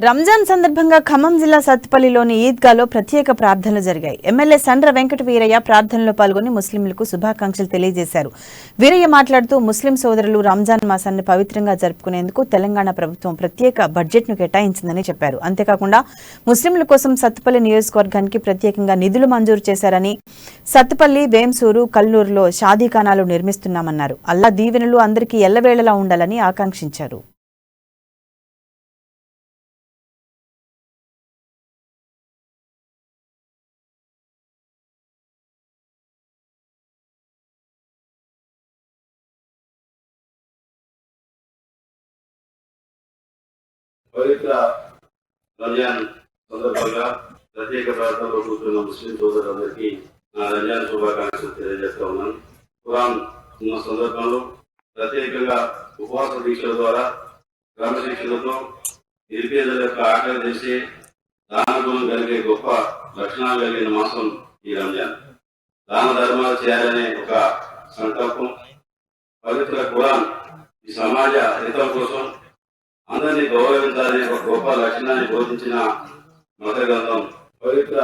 రంజాన్ సందర్భంగా ఖమ్మం జిల్లా సత్తుపల్లిలోని ఈద్గాలో ప్రత్యేక ప్రార్థనలు జరిగాయి. ఎమ్మెల్యే సండ్ర వెంకట వీరయ్య ప్రార్థనలో పాల్గొని ముస్లింలకు శుభాకాంక్షలు తెలియజేశారు. వీరయ్య మాట్లాడుతూ ముస్లిం సోదరులు రంజాన్ మాసాన్ని పవిత్రంగా జరుపుకునేందుకు తెలంగాణ ప్రభుత్వం ప్రత్యేక బడ్జెట్ను కేటాయించిందని చెప్పారు. అంతేకాకుండా ముస్లింల కోసం సత్తుపల్లి నియోజకవర్గానికి ప్రత్యేకంగా నిధులు మంజూరు చేశారని, సత్తుపల్లి, వేంసూరు, కల్లూరులో షాదీఖానాలు నిర్మిస్తున్నామన్నారు. అల్లా దీవెనలు అందరికీ ఎల్లవేళలా ఉండాలని ఆకాంక్షించారు. పవిత్ర రంజాన్ సందర్భంగా ప్రత్యేక ప్రార్థనలో కూర్చున్న ముస్లిం సోదరులందరికీ నా రంజాన్ శుభాకాంక్షలు తెలియజేస్తా ఉన్నాను. ఖురాన్ ఉన్న సందర్భంలో ప్రత్యేకంగా ఉపవాస దీక్షల ద్వారా క్రమశిక్షణతో నిరుపేదల యొక్క ఆకలి చేసే దానగుణం కలిగే గొప్ప లక్షణాలు కలిగిన మాసం ఈ రంజాన్. దాన ధర్మాలు చేయాలనే ఒక సంకల్పం. పవిత్ర ఖురాన్ ఈ సమాజ హితం కోసం అందరినీ గౌరవించాలనే ఒక గొప్ప లక్షణాన్ని బోధించిన మత గ్రంథం. పవిత్ర